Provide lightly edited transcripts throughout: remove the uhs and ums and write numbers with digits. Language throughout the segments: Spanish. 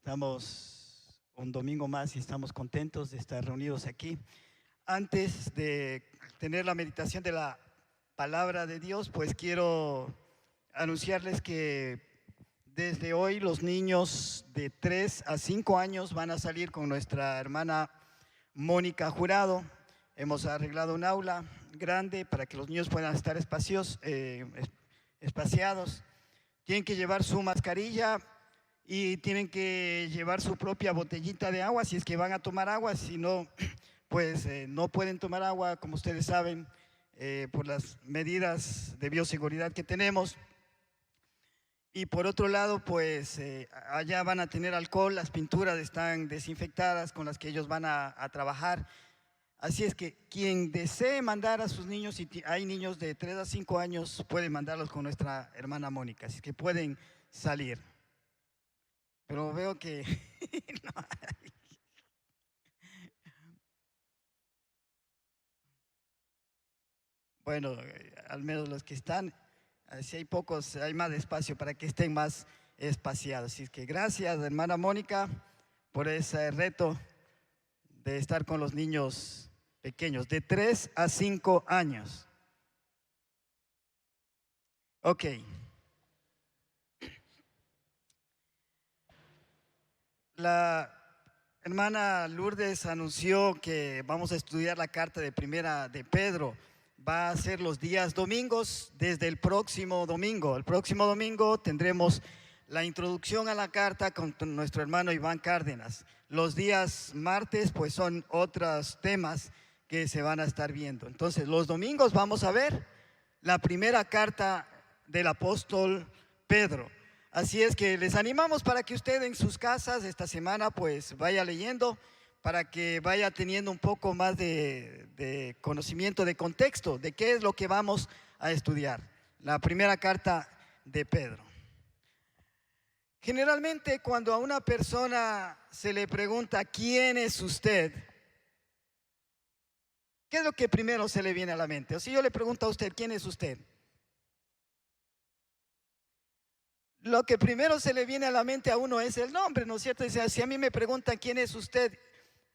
Estamos un domingo más y estamos contentos de estar reunidos aquí. Antes de tener la meditación de la palabra de Dios, pues quiero anunciarles que desde hoy los niños de 3 a 5 años van a salir con nuestra hermana Mónica Jurado. Hemos arreglado un aula grande para que los niños puedan estar espaciados. Tienen que llevar su mascarilla y tienen que llevar su propia botellita de agua si es que van a tomar agua. Si no, pues no pueden tomar agua, como ustedes saben, por las medidas de bioseguridad que tenemos. Y por otro lado, pues allá van a tener alcohol, las pinturas están desinfectadas con las que ellos van a trabajar. Así es que quien desee mandar a sus niños, si hay niños de 3 a 5 años, pueden mandarlos con nuestra hermana Mónica, así que pueden salir. Pero veo que no hay. Bueno, al menos los que están, si hay pocos, hay más espacio para que estén más espaciados. Así que gracias, hermana Mónica, por ese reto de estar con los niños pequeños, de 3 a 5 años. Ok. La hermana Lourdes anunció que vamos a estudiar la carta de primera de Pedro. Va a ser los días domingos desde el próximo domingo. El próximo domingo tendremos la introducción a la carta con nuestro hermano Iván Cárdenas. Los días martes pues son otros temas que se van a estar viendo. Entonces los domingos vamos a ver la primera carta del apóstol Pedro. Así es que les animamos para que usted en sus casas esta semana pues vaya leyendo, para que vaya teniendo un poco más de conocimiento, de contexto, de qué es lo que vamos a estudiar. La primera carta de Pedro. Generalmente cuando a una persona se le pregunta ¿quién es usted?, ¿qué es lo que primero se le viene a la mente? O si yo le pregunto a usted ¿quién es usted?, lo que primero se le viene a la mente a uno es el nombre, ¿no es cierto? Dice, si a mí me preguntan quién es usted,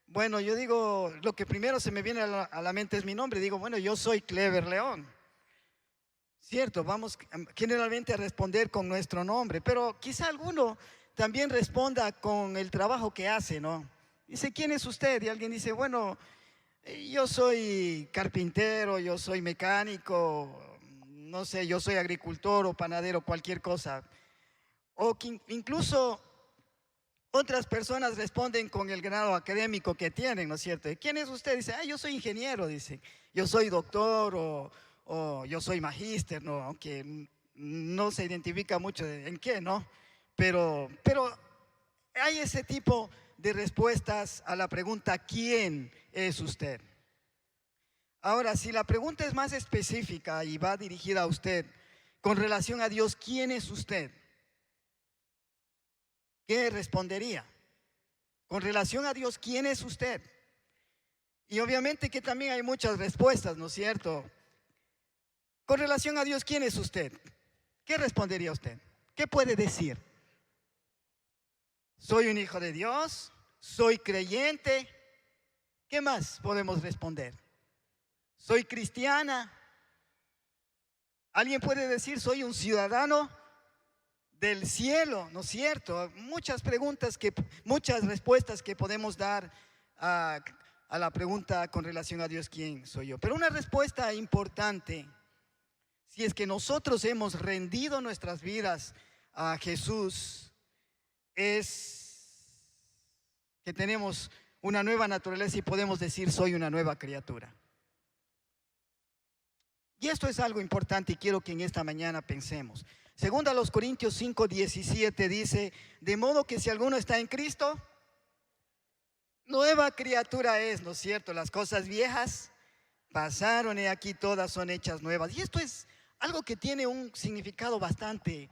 bueno, yo digo, lo que primero se me viene a la mente es mi nombre. Digo, bueno, yo soy Clever León. Cierto, vamos generalmente a responder con nuestro nombre, pero quizá alguno también responda con el trabajo que hace, ¿no? Dice, ¿quién es usted? Y alguien dice, bueno, yo soy carpintero, yo soy mecánico, no sé, yo soy agricultor o panadero, cualquier cosa. O que incluso otras personas responden con el grado académico que tienen, ¿no es cierto? ¿Quién es usted? Dice, yo soy ingeniero, dice, yo soy doctor o yo soy magíster, ¿no? Aunque no se identifica mucho en qué, ¿no? Pero hay ese tipo de respuestas a la pregunta ¿quién es usted? Ahora, si la pregunta es más específica y va dirigida a usted con relación a Dios, ¿quién es usted?, ¿qué respondería? Con relación a Dios, ¿quién es usted? Y obviamente que también hay muchas respuestas, ¿no es cierto? Con relación a Dios, ¿quién es usted? ¿Qué respondería usted? ¿Qué puede decir? ¿Soy un hijo de Dios? ¿Soy creyente? ¿Qué más podemos responder? ¿Soy cristiana? ¿Alguien puede decir soy un ciudadano del cielo? ¿No es cierto? Muchas preguntas, muchas respuestas que podemos dar a la pregunta con relación a Dios, ¿quién soy yo? Pero una respuesta importante, si es que nosotros hemos rendido nuestras vidas a Jesús, es que tenemos una nueva naturaleza y podemos decir soy una nueva criatura. Y esto es algo importante y quiero que en esta mañana pensemos. Segunda a los Corintios 5:17 dice, de modo que si alguno está en Cristo, nueva criatura es, ¿no es cierto? Las cosas viejas pasaron y aquí todas son hechas nuevas. Y esto es algo que tiene un significado bastante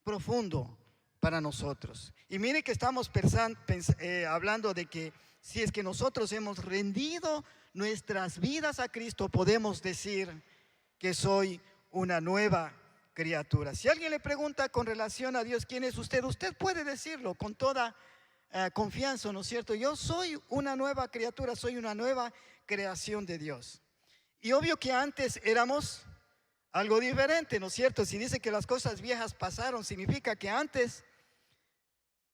profundo para nosotros. Y mire que estamos hablando de que si es que nosotros hemos rendido nuestras vidas a Cristo, podemos decir que soy una nueva criatura. Si alguien le pregunta con relación a Dios, ¿quién es usted? Usted puede decirlo con toda confianza, ¿no es cierto? Yo soy una nueva criatura, soy una nueva creación de Dios. Y obvio que antes éramos algo diferente, ¿no es cierto? Si dice que las cosas viejas pasaron, significa que antes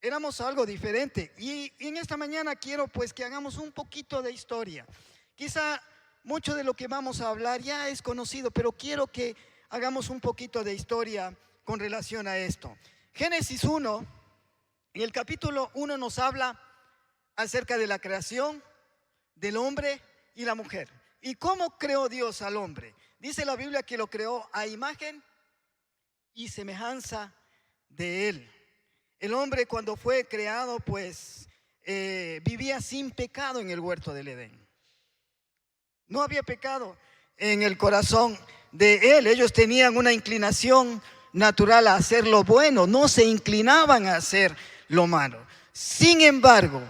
éramos algo diferente. Y en esta mañana quiero pues que hagamos un poquito de historia. Quizá mucho de lo que vamos a hablar ya es conocido, pero quiero que hagamos un poquito de historia con relación a esto. Génesis 1, en el capítulo 1 nos habla acerca de la creación del hombre y la mujer. ¿Y cómo creó Dios al hombre? Dice la Biblia que lo creó a imagen y semejanza de él. El hombre cuando fue creado pues vivía sin pecado en el huerto del Edén. No había pecado en el corazón de él. Ellos tenían una inclinación natural a hacer lo bueno, no se inclinaban a hacer lo malo. Sin embargo,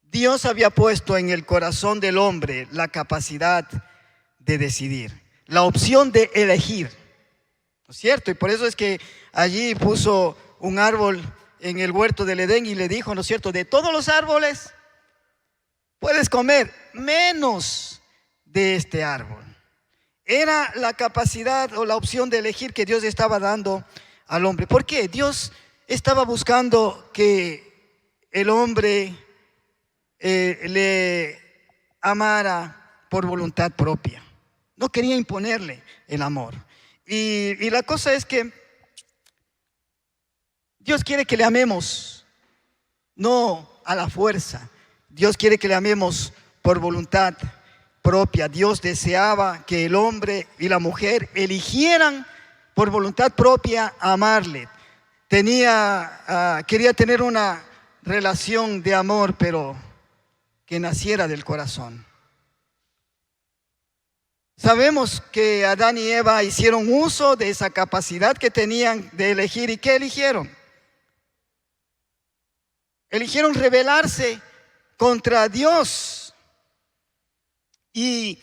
Dios había puesto en el corazón del hombre la capacidad de decidir, la opción de elegir, ¿no es cierto? Y por eso es que allí puso un árbol en el huerto del Edén y le dijo, ¿no es cierto?, de todos los árboles puedes comer, menos de este árbol. Era la capacidad o la opción de elegir que Dios estaba dando al hombre. ¿Por qué? Dios estaba buscando que el hombre le amara por voluntad propia. No quería imponerle el amor. Y la cosa es que Dios quiere que le amemos, no a la fuerza. Dios quiere que le amemos por voluntad propia. Dios deseaba que el hombre y la mujer eligieran por voluntad propia amarle. Quería tener una relación de amor, pero que naciera del corazón. Sabemos que Adán y Eva hicieron uso de esa capacidad que tenían de elegir. ¿Y qué eligieron? Eligieron rebelarse contra Dios. Y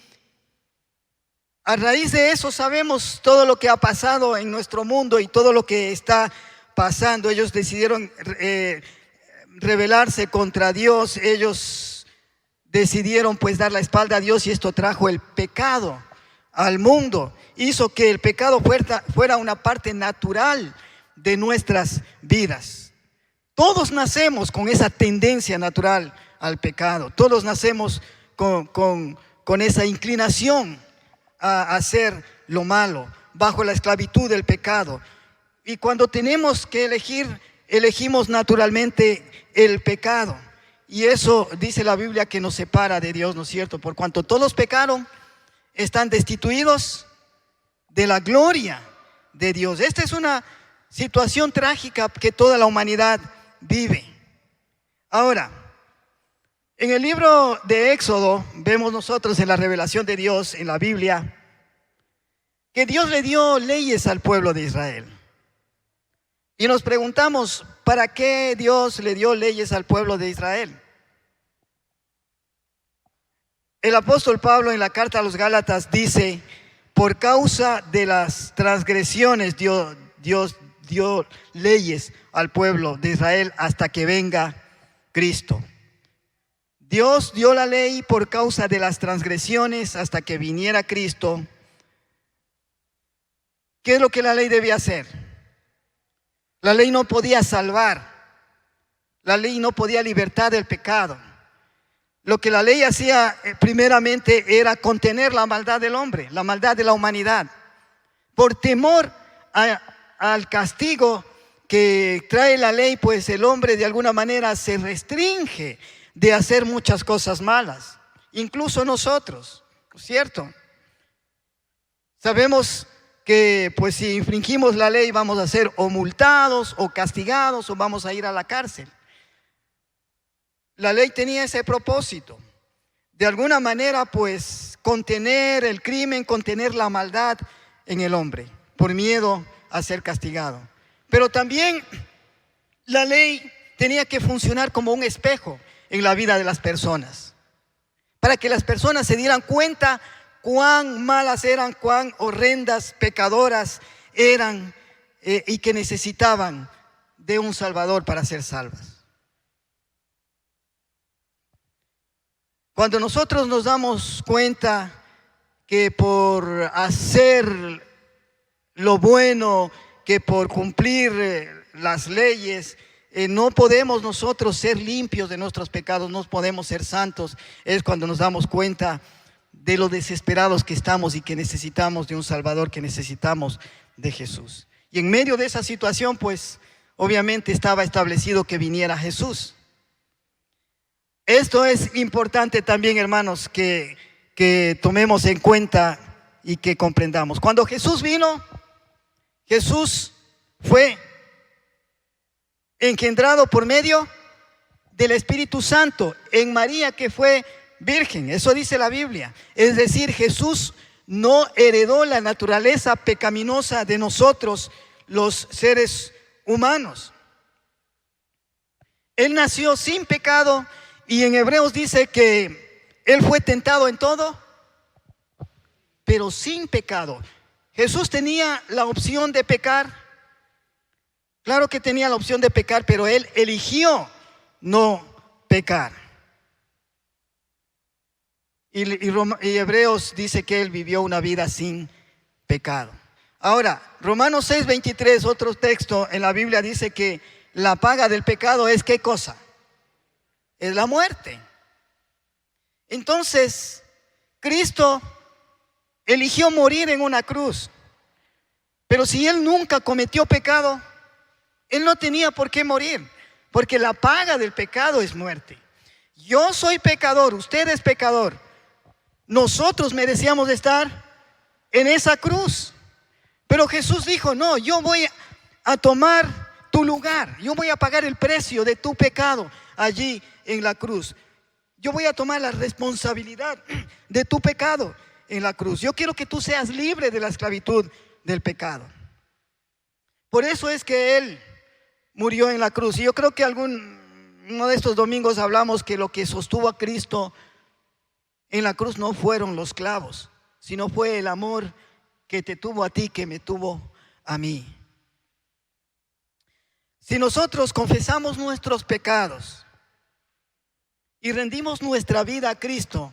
a raíz de eso sabemos todo lo que ha pasado en nuestro mundo y todo lo que está pasando. Ellos decidieron rebelarse contra Dios. Ellos decidieron pues dar la espalda a Dios y esto trajo el pecado al mundo. Hizo que el pecado fuera una parte natural de nuestras vidas. Todos nacemos con esa tendencia natural al pecado. Todos nacemos con esa inclinación a hacer lo malo, bajo la esclavitud del pecado. Y cuando tenemos que elegir, elegimos naturalmente el pecado. Y eso dice la Biblia que nos separa de Dios, ¿no es cierto? Por cuanto todos pecaron, están destituidos de la gloria de Dios. Esta es una situación trágica que toda la humanidad vive. Ahora, en el libro de Éxodo vemos nosotros en la revelación de Dios en la Biblia que Dios le dio leyes al pueblo de Israel. Y nos preguntamos, ¿para qué Dios le dio leyes al pueblo de Israel? El apóstol Pablo en la carta a los Gálatas dice, por causa de las transgresiones Dios dio leyes al pueblo de Israel hasta que venga Cristo. Dios dio la ley por causa de las transgresiones hasta que viniera Cristo. ¿Qué es lo que la ley debía hacer? La ley no podía salvar. La ley no podía libertar del pecado. Lo que la ley hacía primeramente era contener la maldad del hombre, la maldad de la humanidad. Por temor al castigo que trae la ley, pues el hombre de alguna manera se restringe de hacer muchas cosas malas, incluso nosotros, ¿cierto? Sabemos que pues si infringimos la ley vamos a ser o multados o castigados o vamos a ir a la cárcel. La ley tenía ese propósito, de alguna manera pues contener el crimen, contener la maldad en el hombre, por miedo a ser castigado. Pero también la ley tenía que funcionar como un espejo en la vida de las personas, para que las personas se dieran cuenta cuán malas eran, cuán horrendas, pecadoras eran y que necesitaban de un Salvador para ser salvas. Cuando nosotros nos damos cuenta que por hacer lo bueno, que por cumplir las leyes, no podemos nosotros ser limpios de nuestros pecados, no podemos ser santos, es cuando nos damos cuenta de lo desesperados que estamos y que necesitamos de un Salvador, que necesitamos de Jesús. Y en medio de esa situación, pues, obviamente estaba establecido que viniera Jesús. Esto es importante también, hermanos, que tomemos en cuenta y que comprendamos. Cuando Jesús vino, Jesús fue engendrado por medio del Espíritu Santo en María, que fue virgen. Eso dice la Biblia. Es decir, Jesús no heredó la naturaleza pecaminosa de nosotros, los seres humanos. Él nació sin pecado, y en Hebreos dice que Él fue tentado en todo, pero sin pecado. Jesús tenía la opción de pecar. Claro que tenía la opción de pecar, pero Él eligió no pecar. Y Hebreos dice que Él vivió una vida sin pecado. Ahora, Romanos 6:23, otro texto en la Biblia, dice que la paga del pecado es ¿qué cosa? Es la muerte. Entonces, Cristo eligió morir en una cruz. Pero si Él nunca cometió pecado, Él no tenía por qué morir, porque la paga del pecado es muerte. Yo soy pecador, usted es pecador. Nosotros merecíamos estar en esa cruz. Pero Jesús dijo, no, yo voy a tomar tu lugar. Yo voy a pagar el precio de tu pecado allí en la cruz. Yo voy a tomar la responsabilidad de tu pecado en la cruz. Yo quiero que tú seas libre de la esclavitud del pecado. Por eso es que Él murió en la cruz. Y yo creo que uno de estos domingos hablamos que lo que sostuvo a Cristo en la cruz no fueron los clavos, sino fue el amor que te tuvo a ti, que me tuvo a mí. Si nosotros confesamos nuestros pecados y rendimos nuestra vida a Cristo,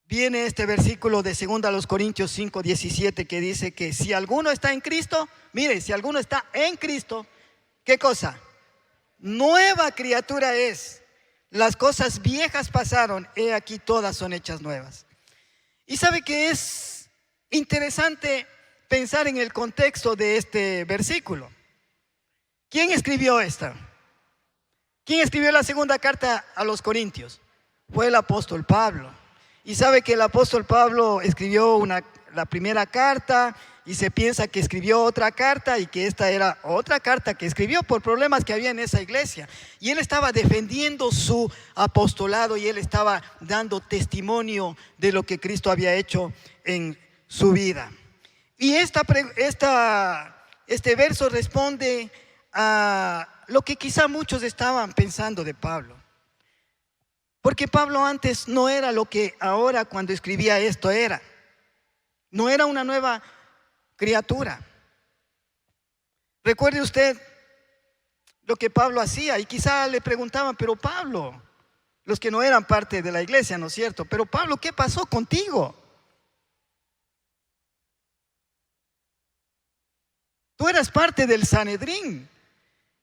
viene este versículo de 2 Corintios 5:17 que dice que si alguno está en Cristo, mire, si alguno está en Cristo, ¿qué cosa? Nueva criatura es. Las cosas viejas pasaron, he aquí todas son hechas nuevas. Y sabe que es interesante pensar en el contexto de este versículo. ¿Quién escribió esta? ¿Quién escribió la segunda carta a los Corintios? Fue el apóstol Pablo. Y sabe que el apóstol Pablo escribió la primera carta y se piensa que escribió otra carta y que esta era otra carta que escribió por problemas que había en esa iglesia. Y él estaba defendiendo su apostolado y él estaba dando testimonio de lo que Cristo había hecho en su vida. Y este verso responde a lo que quizá muchos estaban pensando de Pablo. Porque Pablo antes no era lo que ahora cuando escribía esto era. No era una nueva criatura. Recuerde usted lo que Pablo hacía y quizá le preguntaban, pero Pablo, los que no eran parte de la iglesia, ¿no es cierto? Pero Pablo, ¿qué pasó contigo? Tú eras parte del Sanedrín.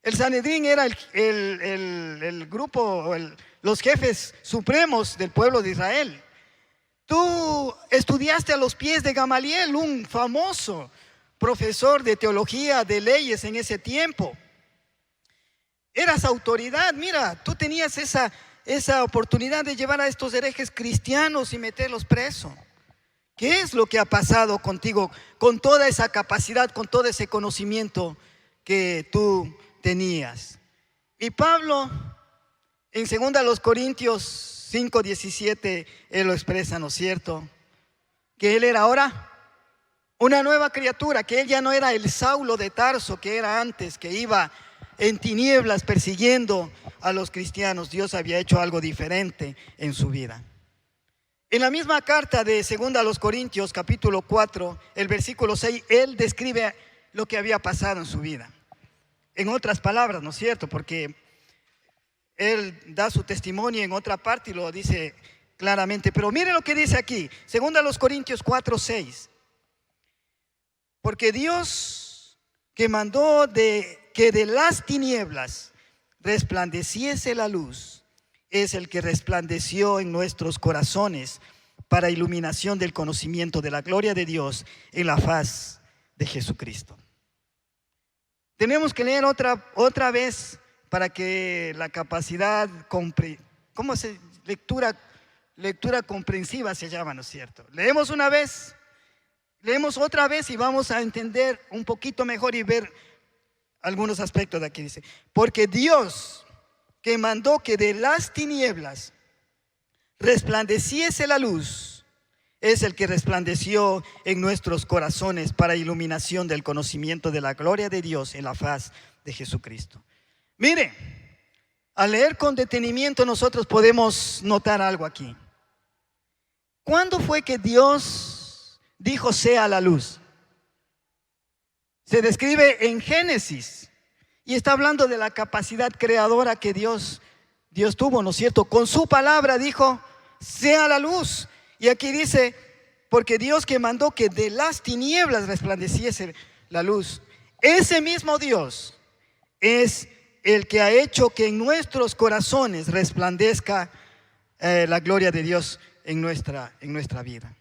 El Sanedrín era el grupo, los jefes supremos del pueblo de Israel. Tú estudiaste a los pies de Gamaliel, un famoso profesor de teología, de leyes en ese tiempo. Eras autoridad, mira, tú tenías esa oportunidad de llevar a estos herejes cristianos y meterlos presos. ¿Qué es lo que ha pasado contigo con toda esa capacidad, con todo ese conocimiento que tú tenías? Y Pablo, en 2 Corintios 5:17, él lo expresa, ¿no es cierto? Que él era ahora una nueva criatura, que él ya no era el Saulo de Tarso que era antes, que iba en tinieblas persiguiendo a los cristianos. Dios había hecho algo diferente en su vida. En la misma carta de 2 Corintios, capítulo 4, el versículo 6, él describe lo que había pasado en su vida. En otras palabras, ¿no es cierto? Porque Él da su testimonio en otra parte y lo dice claramente. Pero mire lo que dice aquí, 2 Corintios 4:6. Porque Dios que mandó que de las tinieblas resplandeciese la luz, es el que resplandeció en nuestros corazones para iluminación del conocimiento de la gloria de Dios en la faz de Jesucristo. Tenemos que leer otra vez para que la capacidad, lectura comprensiva se llama, ¿no es cierto? Leemos una vez, leemos otra vez y vamos a entender un poquito mejor y ver algunos aspectos de aquí. Dice, porque Dios que mandó que de las tinieblas resplandeciese la luz, es el que resplandeció en nuestros corazones para iluminación del conocimiento de la gloria de Dios en la faz de Jesucristo. Mire, al leer con detenimiento nosotros podemos notar algo aquí. ¿Cuándo fue que Dios dijo sea la luz? Se describe en Génesis y está hablando de la capacidad creadora que Dios tuvo, ¿no es cierto? Con su palabra dijo sea la luz. Y aquí dice, porque Dios que mandó que de las tinieblas resplandeciese la luz, ese mismo Dios es el que ha hecho que en nuestros corazones resplandezca la gloria de Dios en nuestra vida.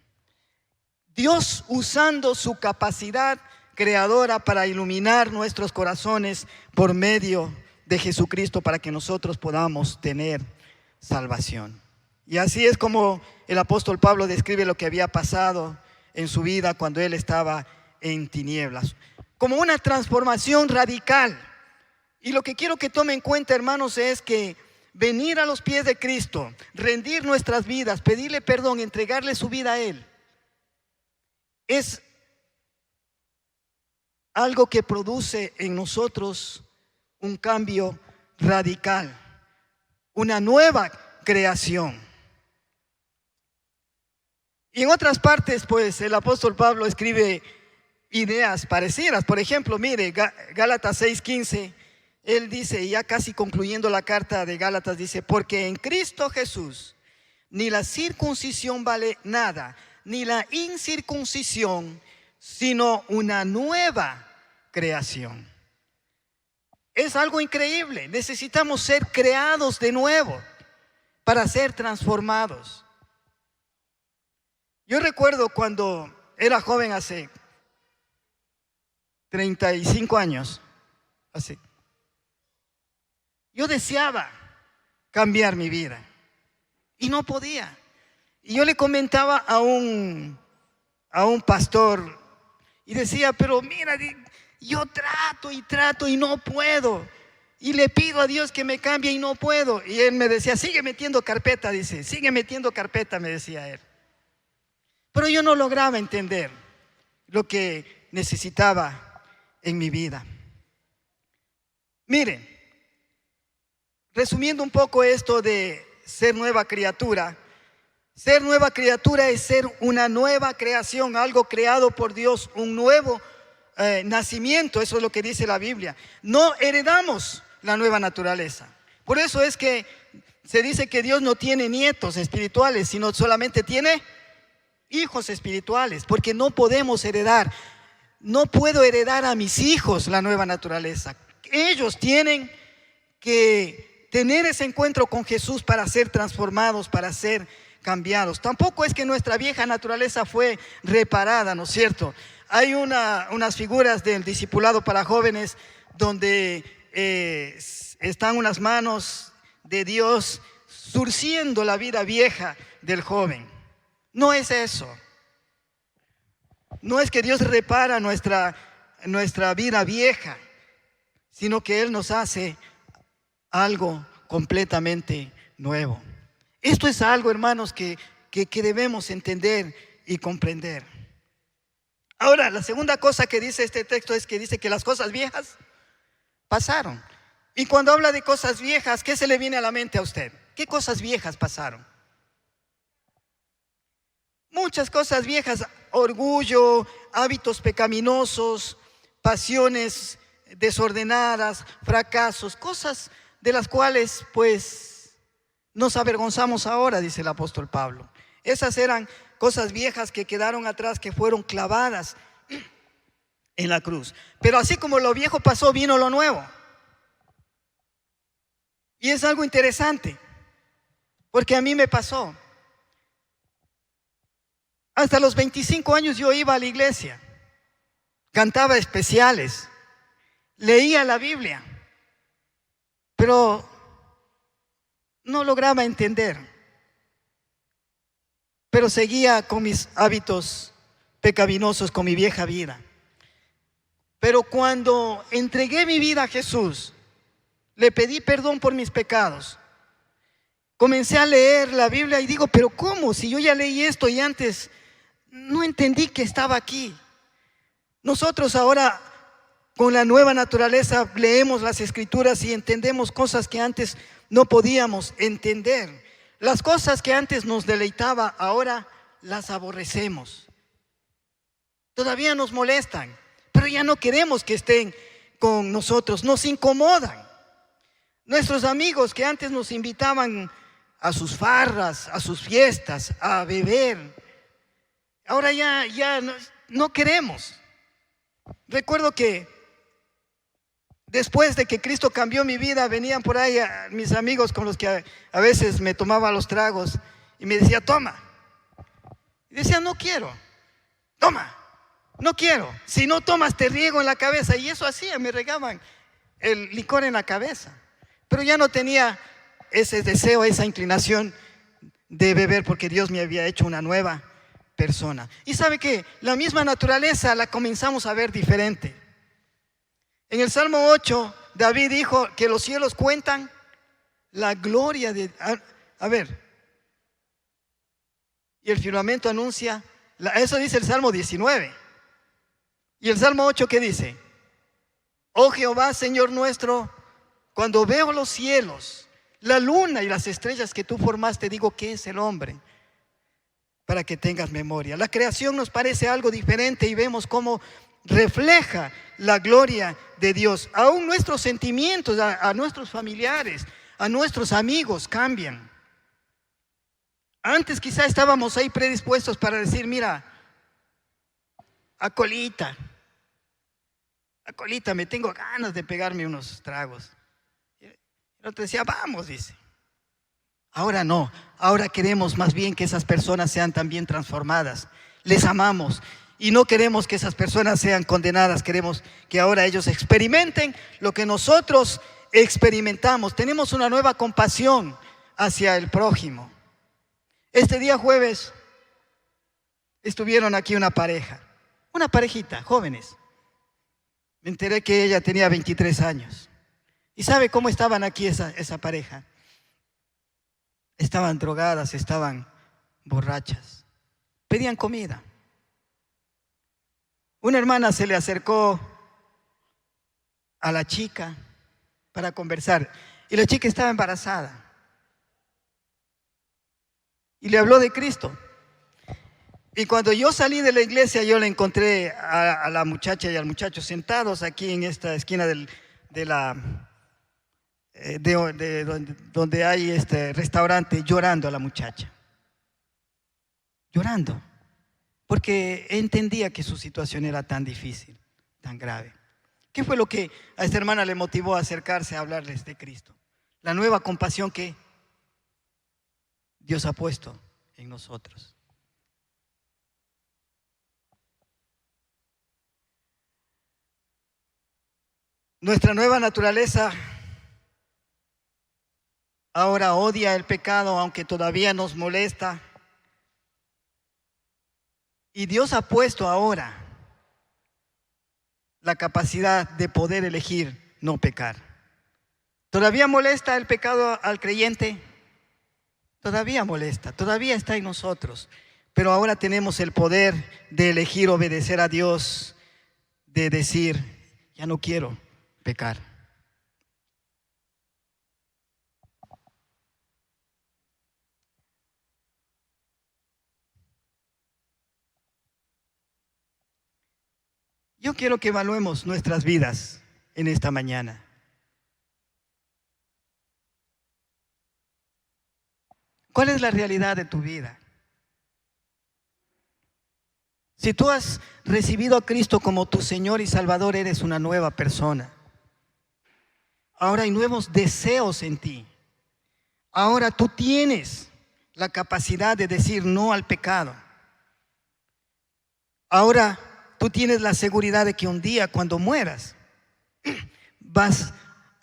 Dios usando su capacidad creadora para iluminar nuestros corazones por medio de Jesucristo para que nosotros podamos tener salvación. Y así es como el apóstol Pablo describe lo que había pasado en su vida cuando él estaba en tinieblas, como una transformación radical. Y lo que quiero que tomen en cuenta, hermanos, es que venir a los pies de Cristo, rendir nuestras vidas, pedirle perdón, entregarle su vida a Él, es algo que produce en nosotros un cambio radical, una nueva creación. Y en otras partes, pues, el apóstol Pablo escribe ideas parecidas. Por ejemplo, mire, Gálatas 6:15, él dice, ya casi concluyendo la carta de Gálatas, dice, porque en Cristo Jesús ni la circuncisión vale nada, ni la incircuncisión, sino una nueva creación. Es algo increíble. Necesitamos ser creados de nuevo para ser transformados. Yo recuerdo cuando era joven, hace 35 años, yo deseaba cambiar mi vida y no podía. Y yo le comentaba a un pastor y decía, pero mira, yo trato y no puedo. Y le pido a Dios que me cambie y no puedo. Y él me decía, sigue metiendo carpeta, dice, sigue metiendo carpeta, me decía él. Pero yo no lograba entender lo que necesitaba en mi vida. Miren, resumiendo un poco esto de ser nueva criatura es ser una nueva creación, algo creado por Dios, un nuevo nacimiento. Eso es lo que dice la Biblia. No heredamos la nueva naturaleza. Por eso es que se dice que Dios no tiene nietos espirituales, sino solamente tiene hijos espirituales, porque no podemos heredar. No puedo heredar a mis hijos la nueva naturaleza. Ellos tienen que tener ese encuentro con Jesús para ser transformados, para ser cambiados. Tampoco es que nuestra vieja naturaleza fue reparada, ¿no es cierto? Hay unas figuras del discipulado para jóvenes donde están unas manos de Dios surciendo la vida vieja del joven. No es eso. No es que Dios repara nuestra vida vieja, sino que Él nos hace algo completamente nuevo. Esto es algo, hermanos, que debemos entender y comprender. Ahora, la segunda cosa que dice este texto es que dice que las cosas viejas pasaron. Y cuando habla de cosas viejas, ¿qué se le viene a la mente a usted? ¿Qué cosas viejas pasaron? Muchas cosas viejas: orgullo, hábitos pecaminosos, pasiones desordenadas, fracasos, cosas de las cuales pues nos avergonzamos ahora, dice el apóstol Pablo. Esas eran cosas viejas que quedaron atrás, que fueron clavadas en la cruz. Pero así como lo viejo pasó, vino lo nuevo. Y es algo interesante, porque a mí me pasó. Hasta los 25 años yo iba a la iglesia, cantaba especiales, leía la Biblia, pero no lograba entender. Pero seguía con mis hábitos pecaminosos, con mi vieja vida. Pero cuando entregué mi vida a Jesús, le pedí perdón por mis pecados, comencé a leer la Biblia y digo, pero ¿cómo? Si yo ya leí esto y antes no entendí que estaba aquí. Nosotros ahora con la nueva naturaleza leemos las Escrituras y entendemos cosas que antes no podíamos entender. Las cosas que antes nos deleitaba, ahora las aborrecemos. Todavía nos molestan, pero ya no queremos que estén con nosotros, nos incomodan. Nuestros amigos que antes nos invitaban a sus farras, a sus fiestas, a beber, ahora ya no queremos. Recuerdo que después de que Cristo cambió mi vida, venían por ahí mis amigos con los que a veces me tomaba los tragos y me decía, toma. Y decía, no quiero, toma, no quiero. Si no tomas te riego en la cabeza. Y eso hacía, me regaban el licor en la cabeza. Pero ya no tenía ese deseo, esa inclinación de beber, porque Dios me había hecho una nueva persona. Y sabe que la misma naturaleza la comenzamos a ver diferente. En el Salmo 8, David dijo que los cielos cuentan la gloria de... A ver, y el firmamento anuncia, eso dice el Salmo 19. Y el Salmo 8, ¿qué dice? Oh Jehová, Señor nuestro, cuando veo los cielos, la luna y las estrellas que tú formaste, digo, ¿qué es el hombre? Para que tengas memoria. La creación nos parece algo diferente y vemos cómo refleja la gloria de Dios. Aún nuestros sentimientos a nuestros familiares, a nuestros amigos cambian. Antes quizá estábamos ahí predispuestos para decir, mira, Acolita, me tengo ganas de pegarme unos tragos. Y el otro decía, vamos, dice. Ahora no, ahora queremos más bien que esas personas sean también transformadas. Les amamos y no queremos que esas personas sean condenadas. Queremos que ahora ellos experimenten lo que nosotros experimentamos. Tenemos una nueva compasión hacia el prójimo. Este día jueves estuvieron aquí una parejita, jóvenes. Me enteré que ella tenía 23 años. ¿Y sabe cómo estaban aquí esa pareja? Estaban drogadas, estaban borrachas. Pedían comida. Una hermana se le acercó a la chica para conversar. Y la chica estaba embarazada. Y le habló de Cristo. Y cuando yo salí de la iglesia, yo le encontré a la muchacha y al muchacho sentados aquí en esta esquina donde hay este restaurante, llorando a la muchacha. Llorando. Porque entendía que su situación era tan difícil, tan grave. ¿Qué fue lo que a esta hermana le motivó a acercarse a hablarles de Cristo? La nueva compasión que Dios ha puesto en nosotros. Nuestra nueva naturaleza ahora odia el pecado, aunque todavía nos molesta. Y Dios ha puesto ahora la capacidad de poder elegir no pecar. ¿Todavía molesta el pecado al creyente? Todavía molesta, todavía está en nosotros. Pero ahora tenemos el poder de elegir obedecer a Dios, de decir, ya no quiero pecar. Yo quiero que evaluemos nuestras vidas en esta mañana. ¿Cuál es la realidad de tu vida? Si tú has recibido a Cristo como tu Señor y Salvador, eres una nueva persona. Ahora hay nuevos deseos en ti. Ahora tú tienes la capacidad de decir no al pecado. Ahora tú tienes la seguridad de que un día cuando mueras vas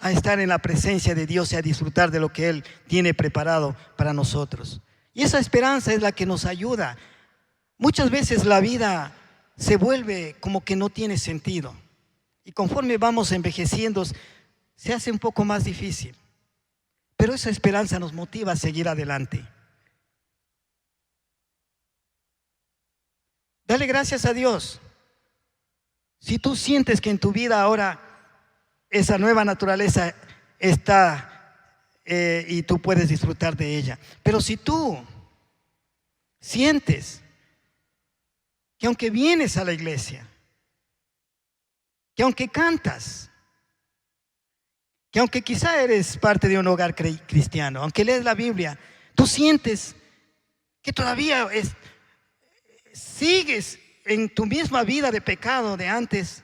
a estar en la presencia de Dios y a disfrutar de lo que Él tiene preparado para nosotros. Y esa esperanza es la que nos ayuda. Muchas veces la vida se vuelve como que no tiene sentido. Y conforme vamos envejeciendo, se hace un poco más difícil. Pero esa esperanza nos motiva a seguir adelante. Dale gracias a Dios. Si tú sientes que en tu vida ahora esa nueva naturaleza está y tú puedes disfrutar de ella. Pero si tú sientes que aunque vienes a la iglesia, que aunque cantas, que aunque quizá eres parte de un hogar cristiano, aunque lees la Biblia, tú sientes que todavía sigues en tu misma vida de pecado de antes,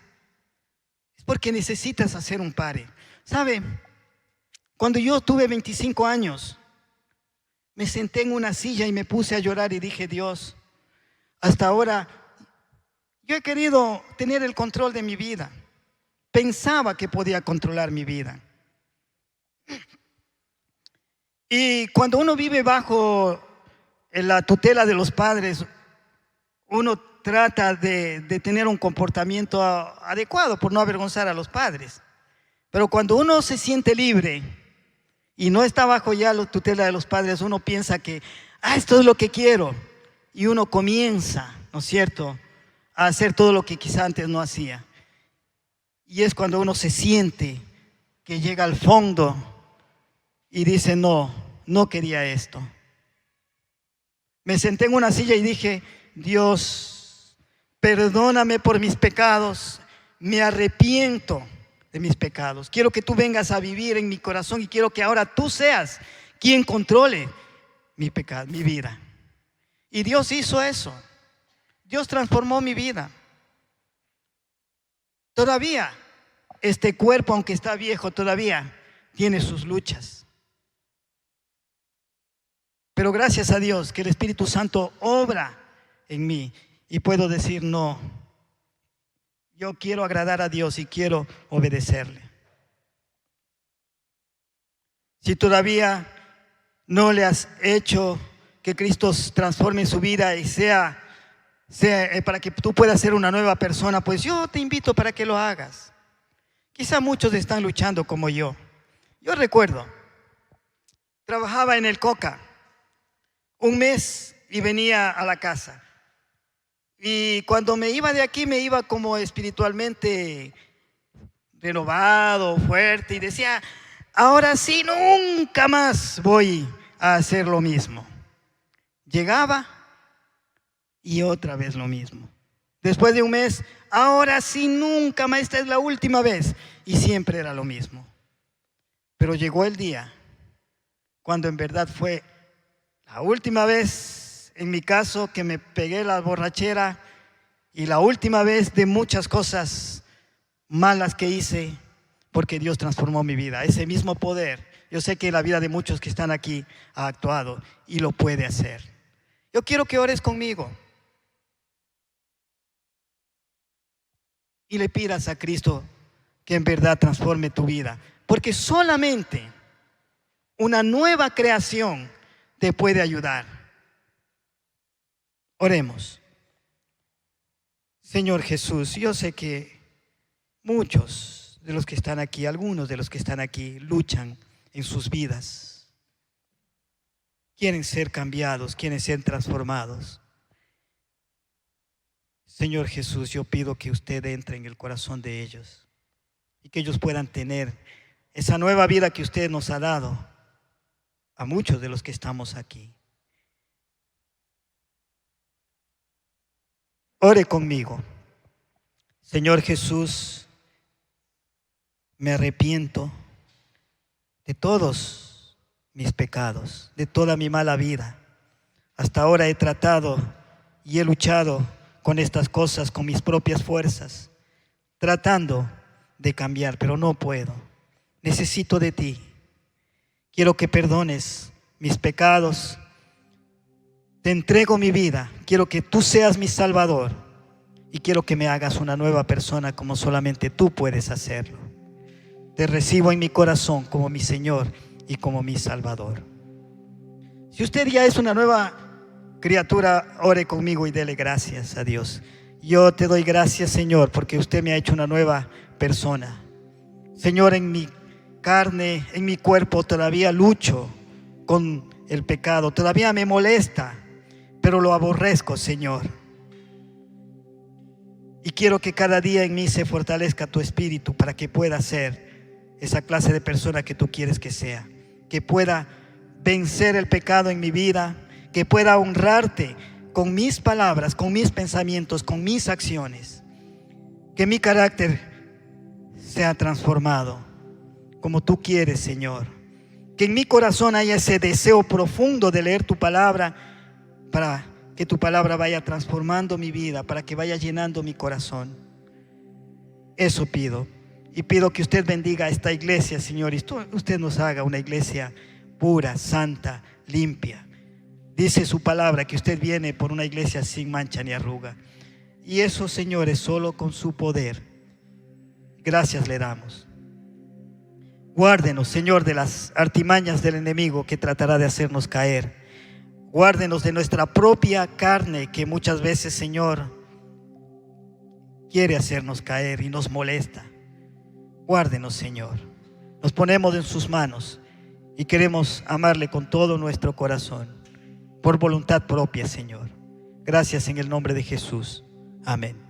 es porque necesitas hacer un pare. ¿Sabe? Cuando yo tuve 25 años, me senté en una silla y me puse a llorar y dije, Dios, hasta ahora yo he querido tener el control de mi vida. Pensaba que podía controlar mi vida. Y cuando uno vive bajo la tutela de los padres, uno trata de tener un comportamiento adecuado por no avergonzar a los padres. Pero cuando uno se siente libre y no está bajo ya la tutela de los padres, uno piensa que, esto es lo que quiero. Y uno comienza, ¿no es cierto?, a hacer todo lo que quizá antes no hacía. Y es cuando uno se siente que llega al fondo y dice, no quería esto. Me senté en una silla y dije, Dios, perdóname por mis pecados, me arrepiento de mis pecados. Quiero que tú vengas a vivir en mi corazón y quiero que ahora tú seas quien controle mi pecado, mi vida. Y Dios hizo eso. Dios transformó mi vida. Todavía este cuerpo, aunque está viejo, todavía tiene sus luchas. Pero gracias a Dios que el Espíritu Santo obra en mí y puedo decir no. Yo quiero agradar a Dios y quiero obedecerle. Si todavía no le has hecho que Cristo transforme su vida y sea para que tú puedas ser una nueva persona, pues yo te invito para que lo hagas. Quizá muchos están luchando como yo. Yo recuerdo, trabajaba en el Coca un mes y venía a la casa. Y cuando me iba de aquí, me iba como espiritualmente renovado, fuerte, y decía, ahora sí, nunca más voy a hacer lo mismo. Llegaba y otra vez lo mismo. Después de un mes, ahora sí, nunca más, esta es la última vez. Y siempre era lo mismo. Pero llegó el día cuando en verdad fue la última vez, en mi caso, que me pegué la borrachera y la última vez de muchas cosas malas que hice, porque Dios transformó mi vida. Ese mismo poder, yo sé que en la vida de muchos que están aquí ha actuado y lo puede hacer. Yo quiero que ores conmigo y le pidas a Cristo que en verdad transforme tu vida, porque solamente una nueva creación te puede ayudar. Oremos. Señor Jesús, yo sé que muchos de los que están aquí, algunos de los que están aquí, luchan en sus vidas. Quieren ser cambiados, quieren ser transformados. Señor Jesús, yo pido que usted entre en el corazón de ellos y que ellos puedan tener esa nueva vida que usted nos ha dado a muchos de los que estamos aquí. Ore conmigo. Señor Jesús, me arrepiento de todos mis pecados, de toda mi mala vida. Hasta ahora he tratado y he luchado con estas cosas con mis propias fuerzas, tratando de cambiar, pero no puedo. Necesito de ti. Quiero que perdones mis pecados. Te entrego mi vida. Quiero que tú seas mi Salvador y quiero que me hagas una nueva persona como solamente tú puedes hacerlo. Te recibo en mi corazón como mi Señor y como mi Salvador. Si usted ya es una nueva criatura, ore conmigo y dele gracias a Dios. Yo te doy gracias, Señor, porque usted me ha hecho una nueva persona. Señor, en mi carne, en mi cuerpo todavía lucho con el pecado, todavía me molesta, pero lo aborrezco, Señor. Y quiero que cada día en mí se fortalezca tu espíritu para que pueda ser esa clase de persona que tú quieres que sea, que pueda vencer el pecado en mi vida, que pueda honrarte con mis palabras, con mis pensamientos, con mis acciones, que mi carácter sea transformado como tú quieres, Señor. Que en mi corazón haya ese deseo profundo de leer tu palabra, para que tu palabra vaya transformando mi vida, para que vaya llenando mi corazón. Eso pido. Y pido que usted bendiga a esta iglesia, Señor, y usted nos haga una iglesia pura, santa, limpia. Dice su palabra que usted viene por una iglesia sin mancha ni arruga. Y eso, Señor, es solo con su poder. Gracias le damos. Guárdenos, Señor, de las artimañas del enemigo que tratará de hacernos caer. Guárdenos de nuestra propia carne que muchas veces, Señor, quiere hacernos caer y nos molesta. Guárdenos, Señor. Nos ponemos en sus manos y queremos amarle con todo nuestro corazón, por voluntad propia, Señor. Gracias en el nombre de Jesús. Amén.